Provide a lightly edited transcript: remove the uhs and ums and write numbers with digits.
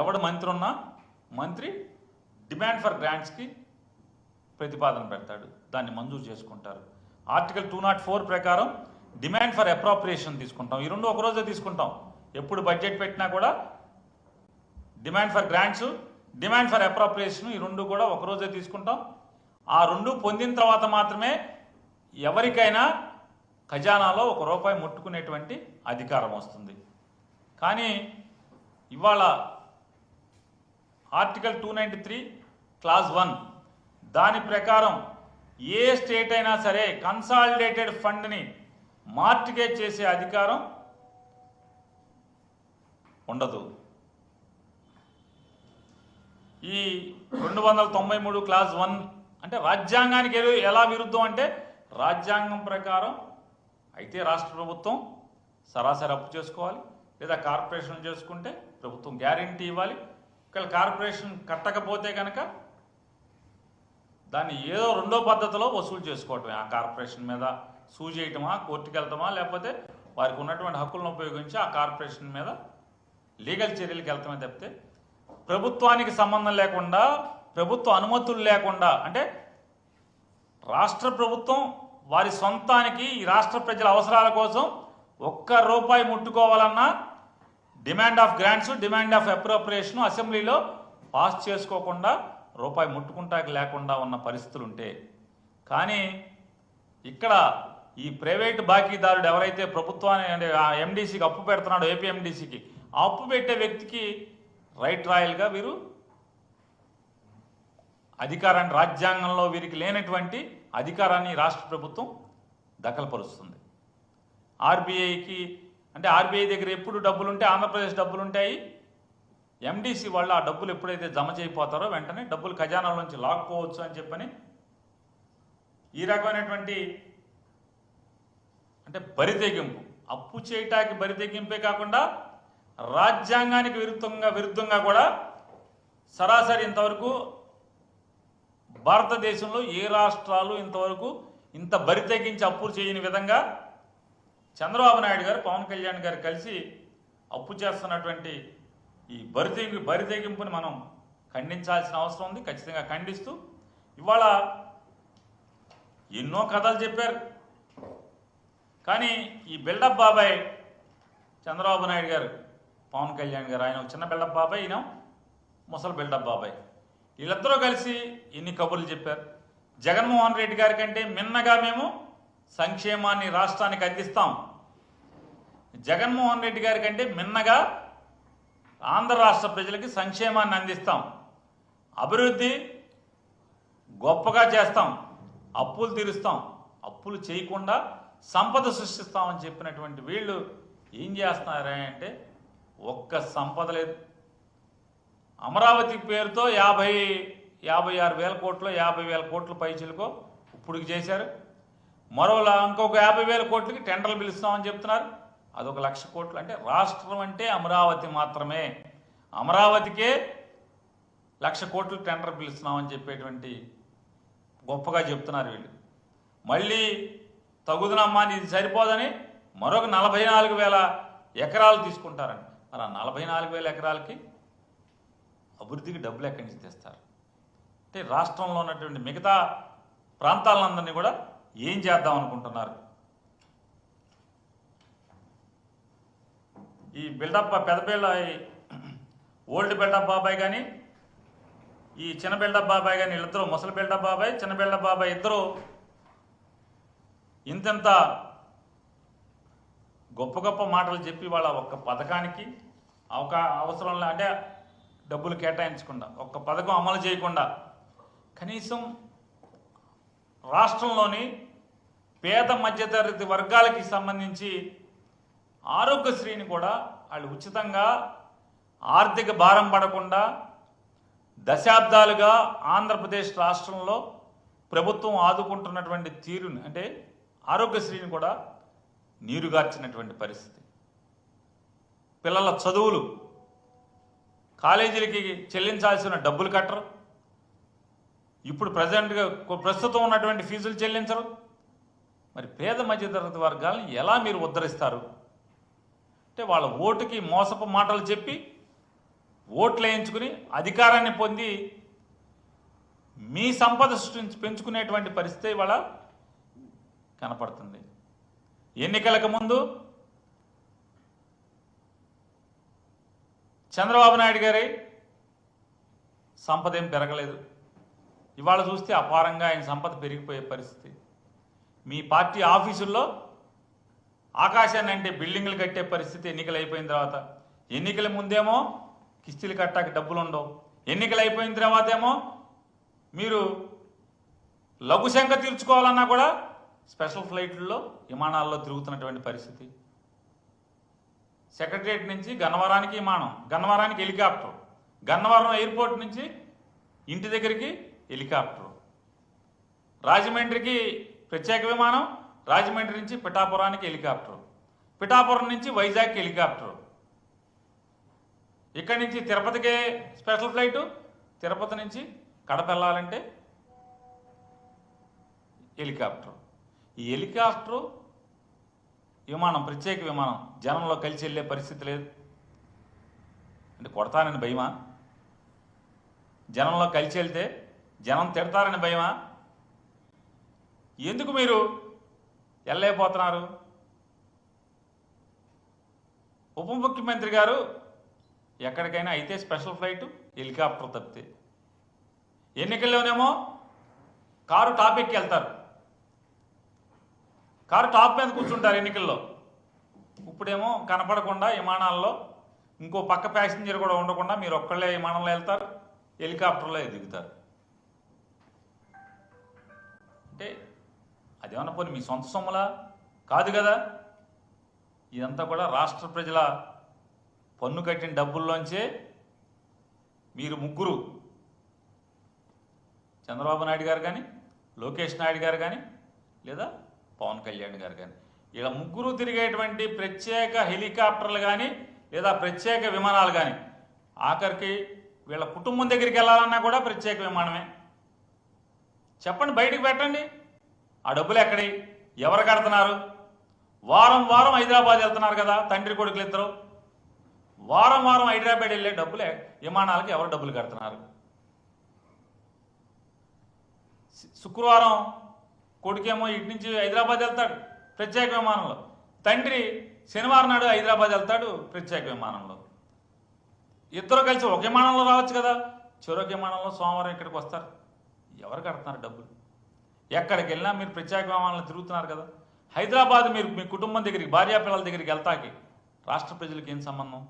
ఎవడు మంత్రి ఉన్నా మంత్రి డిమాండ్ ఫర్ గ్రాంట్స్కి ప్రతిపాదన పెడతాడు, దాన్ని మంజూరు చేసుకుంటారు. ఆర్టికల్ 204 ప్రకారం డిమాండ్ ఫర్ అప్రాప్రియేషన్ తీసుకుంటాం. ఈ రెండు ఒకరోజే తీసుకుంటాం. ఎప్పుడు బడ్జెట్ పెట్టినా కూడా demand for grants, demand for appropriation ఈ రెండు కూడా ఒకరోజే తీసుకుంటాం. ఆ రెండు పొందిన తర్వాత మాత్రమే ఎవరికైనా ఖజానాలో ₹1 ముట్టుకునేటువంటి అధికారం వస్తుంది. కానీ ఇవాళ ఆర్టికల్ 293 క్లాజ్ 1 దాని ప్రకారం ఏ స్టేట్ అయినా సరే కన్సాలిడేటెడ్ ఫండ్ని మార్టిగేజ్ చేసే అధికారం ఉండదు. ఈ 293 క్లాజ్ 1 అంటే రాజ్యాంగానికి ఎలా విరుద్ధం అంటే, రాజ్యాంగం ప్రకారం అయితే రాష్ట్ర ప్రభుత్వం సరాసరి అప్పు చేసుకోవాలి, లేదా కార్పొరేషన్ చేసుకుంటే ప్రభుత్వం గ్యారెంటీ ఇవ్వాలి. ఒకవేళ కార్పొరేషన్ కట్టకపోతే కనుక దాన్ని ఏదో రెండో పద్ధతిలో వసూలు చేసుకోవటమే. ఆ కార్పొరేషన్ మీద సూ చేయటమా, కోర్టుకు వెళ్తామా, లేకపోతే వారికి ఉన్నటువంటి హక్కులను ఉపయోగించి ఆ కార్పొరేషన్ మీద లీగల్ చర్యలకు వెళ్తామే తప్పితే ప్రభుత్వానికి సంబంధం లేకుండా, ప్రభుత్వ అనుమతులు లేకుండా, అంటే రాష్ట్ర ప్రభుత్వం వారి సొంతానికి ఈ రాష్ట్ర ప్రజల అవసరాల కోసం ₹1 ముట్టుకోవాలన్నా demand of grants, demand of appropriation అసెంబ్లీలో పాస్ చేసుకోకుండా ₹1 ముట్టుకుంటాకి లేకుండా ఉన్న పరిస్థితులు ఉంటే, కానీ ఇక్కడ ఈ ప్రైవేటు బాకీదారుడు ఎవరైతే ప్రభుత్వాన్ని అంటే ఎండీసీకి అప్పు పెడుతున్నాడో, ఏపీ ఎండీసీకి ఆ అప్పు పెట్టే వ్యక్తికి రైట్ రాయల్గా వీరు అధికారాన్ని, రాజ్యాంగంలో వీరికి లేనటువంటి అధికారాన్ని రాష్ట్ర ప్రభుత్వం దఖలుపరుస్తుంది. ఆర్బీఐకి అంటే ఆర్బీఐ దగ్గర ఎప్పుడు డబ్బులుంటే ఆంధ్రప్రదేశ్ డబ్బులుంటాయి, ఎండీసీ వాళ్ళు ఆ డబ్బులు ఎప్పుడైతే జమ చేయిపోతారో వెంటనే డబ్బులు ఖజానాల నుంచి లాక్కోవచ్చు అని చెప్పని ఈ రకమైనటువంటి అంటే బరితెగింపు, అప్పు చేయటానికి బరితెగింపే కాకుండా రాజ్యాంగానికి విరుద్ధంగా కూడా సరాసరి ఇంతవరకు భారతదేశంలో ఏ రాష్ట్రాలు ఇంతవరకు ఇంత బరితెగించి అప్పులు చేయని విధంగా చంద్రబాబు నాయుడు గారు, పవన్ కళ్యాణ్ గారు కలిసి అప్పు చేస్తున్నటువంటి ఈ బరితెగింపుని మనం ఖండించాల్సిన అవసరం ఉంది. ఖచ్చితంగా ఖండిస్తూ ఇవాళ ఎన్నో కథలు చెప్పారు, కానీ ఈ బిల్డప్ బాబాయ్ చంద్రబాబు నాయుడు గారు, పవన్ కళ్యాణ్ గారు, ఆయన చిన్న బిల్డప్ బాబాయ్, ఈయన ముసలి బిల్డప్ బాబాయ్, వీళ్ళిద్దరూ కలిసి ఎన్ని కబుర్లు చెప్పారు. జగన్మోహన్ రెడ్డి గారి కంటే మిన్నగా మేము సంక్షేమాన్ని రాష్ట్రానికి అందిస్తాం, జగన్మోహన్ రెడ్డి గారి కంటే మిన్నగా ఆంధ్ర రాష్ట్ర ప్రజలకి సంక్షేమాన్ని అందిస్తాం, అభివృద్ధి గొప్పగా చేస్తాం, అప్పులు తీరుస్తాం, అప్పులు చేయకుండా సంపద సృష్టిస్తామని చెప్పినటువంటి వీళ్ళు ఏం చేస్తున్నారా అంటే ఒక్క సంపద లేదు. అమరావతి పేరుతో 56,000 కోట్లు, 50,000 కోట్ల పైచిలకో ఇప్పటికి చేశారు. మరోలా ఇంకొక 50,000 కోట్లకి టెండర్లు పిలుస్తామని చెప్తున్నారు, అదొక 1,00,000 కోట్లు. అంటే రాష్ట్రం అంటే అమరావతి మాత్రమే, అమరావతికే 1,00,000 కోట్లు టెండర్ పిలుస్తున్నామని చెప్పేటువంటి గొప్పగా చెప్తున్నారు వీళ్ళు. మళ్ళీ తగుదనమ్మా ఇది సరిపోదని మరొక 44,000 ఎకరాలు తీసుకుంటారండి. మరి ఆ 44,000 ఎకరాలకి అభివృద్ధికి డబ్బులు ఎక్కడి నుంచి తెస్తారు? అంటే రాష్ట్రంలో ఉన్నటువంటి మిగతా ప్రాంతాలందరినీ కూడా ఏం చేద్దాం అనుకుంటున్నారు? ఈ బిల్డప్ పెద్ద ఓల్డ్ బిల్డప్ బాబాయ్ కానీ, ఈ చిన్న బిల్డప్ బాబాయ్ కానీ, వీళ్ళిద్దరూ ముసలి బిల్డప్ బాబాయ్, చిన్న బిల్డప్ బాబాయ్ ఇద్దరు ఇంత గొప్ప గొప్ప మాటలు చెప్పి వాళ్ళ ఒక్క పథకానికి అవసరం అంటే డబ్బులు కేటాయించకుండా, ఒక్క పథకం అమలు చేయకుండా, కనీసం రాష్ట్రంలోని పేద మధ్యతరగతి వర్గాలకి సంబంధించి ఆరోగ్యశ్రీని కూడా వాళ్ళు ఉచితంగా ఆర్థిక భారం పడకుండా దశాబ్దాలుగా ఆంధ్రప్రదేశ్ రాష్ట్రంలో ప్రభుత్వం ఆదుకుంటున్నటువంటి తీరుని, అంటే ఆరోగ్యశ్రీని కూడా నీరుగార్చినటువంటి పరిస్థితి. పిల్లల చదువులు, కాలేజీలకి చెల్లించాల్సిన డబ్బులు కట్టరు, ఇప్పుడు ప్రస్తుతం ఉన్నటువంటి ఫీజులు చెల్లించరు. మరి పేద మధ్యతరగతి వర్గాలను ఎలా మీరు ఉద్ధరిస్తారు? అంటే వాళ్ళ ఓటుకి మోసపు మాటలు చెప్పి ఓట్లు వేయించుకుని అధికారాన్ని పొంది మీ సంపద పెంచుకునేటువంటి పరిస్థితి ఇవాళ కనపడుతుంది. ఎన్నికలకు ముందు చంద్రబాబు నాయుడు గారి సంపద ఏం పెరగలేదు. ఇవాళ చూస్తే అపారంగా ఆయన సంపద పెరిగిపోయే పరిస్థితి. మీ పార్టీ ఆఫీసుల్లో ఆకాశాన్ని అంటే బిల్డింగ్లు కట్టే పరిస్థితి ఎన్నికలు అయిపోయిన తర్వాత. ఎన్నికల ముందేమో కిస్తీలు కట్టాక డబ్బులు ఉండవు, ఎన్నికలు అయిపోయిన తర్వాత ఏమో మీరు లఘుశంక తీర్చుకోవాలన్నా కూడా స్పెషల్ ఫ్లైట్లలో విమానాల్లో తిరుగుతున్నటువంటి పరిస్థితి. సెక్రటరియట్ నుంచి గన్నవరానికి విమానం, గన్నవరానికి హెలికాప్టర్, గన్నవరం ఎయిర్పోర్ట్ నుంచి ఇంటి దగ్గరికి హెలికాప్టర్, రాజమండ్రికి ప్రత్యేక విమానం, రాజమండ్రి నుంచి పిఠాపురానికి హెలికాప్టర్, పిఠాపురం నుంచి వైజాగ్కి హెలికాప్టర్, ఇక్కడి నుంచి తిరుపతికి స్పెషల్ ఫ్లైటు, తిరుపతి నుంచి కడప వెళ్ళాలంటే హెలికాప్టర్. ఈ హెలికాప్టరు విమానం, ప్రత్యేక విమానం జనంలో కలిసి వెళ్ళే పరిస్థితి లేదు. అంటే కొడతానని భయమా? జనంలో కలిసి వెళ్తే జనం తిడతారని భయమా? ఎందుకు మీరు వెళ్ళలేకపోతున్నారు? ఉప ముఖ్యమంత్రి గారు ఎక్కడికైనా అయితే స్పెషల్ ఫ్లైటు, హెలికాప్టర్ తప్పితే. ఎన్నికల్లోనేమో కారు టాప్ ఎక్కి వెళ్తారు, కారు టాప్ మీద కూర్చుంటారు ఎన్నికల్లో. ఇప్పుడేమో కనపడకుండా విమానాల్లో ఇంకో పక్క ప్యాసింజర్ కూడా ఉండకుండా మీరు ఒక్కళ్ళే విమానంలో వెళ్తారు, హెలికాప్టర్లో దిగుతారు. అంటే అదేమన్నా పోనీ మీ సొంత సొమ్ములా? కాదు కదా. ఇదంతా కూడా రాష్ట్ర ప్రజల పన్ను కట్టిన డబ్బుల్లోంచే మీరు ముగ్గురు, చంద్రబాబు నాయుడు గారు కానీ, లోకేష్ నాయుడు గారు కానీ, లేదా పవన్ కళ్యాణ్ గారు కానీ, ఇలా ముగ్గురు తిరిగేటువంటి ప్రత్యేక హెలికాప్టర్లు కానీ లేదా ప్రత్యేక విమానాలు కానీ, ఆఖరికి వీళ్ళ కుటుంబం దగ్గరికి వెళ్ళాలన్నా కూడా ప్రత్యేక విమానమే. చెప్పండి, బయటికి పెట్టండి. ఆ డబ్బులు ఎక్కడి, ఎవరు కడుతున్నారు? వారం వారం హైదరాబాద్ వెళ్తున్నారు కదా తండ్రి కొడుకులు ఇద్దరు. వారం వారం హైదరాబాద్ వెళ్ళే డబ్బులే విమానాలకి ఎవరు డబ్బులు కడుతున్నారు? శుక్రవారం కొడుకేమో ఇటు నుంచి హైదరాబాద్ వెళ్తాడు ప్రత్యేక విమానంలో, తండ్రి శనివారం నాడు హైదరాబాద్ వెళ్తాడు ప్రత్యేక విమానంలో. ఇద్దరు కలిసి ఒక విమానంలో రావచ్చు కదా, చెరొక విమానంలో సోమవారం ఇక్కడికి వస్తారు. ఎవరు కడుతున్నారు డబ్బులు? ఎక్కడికి వెళ్ళినా మీరు ప్రత్యేక విమానంలో తిరుగుతున్నారు కదా. హైదరాబాద్ మీరు మీ కుటుంబం దగ్గరికి, భార్యాపిల్లల దగ్గరికి వెళ్తాకి రాష్ట్ర ప్రజలకు ఏం సంబంధం?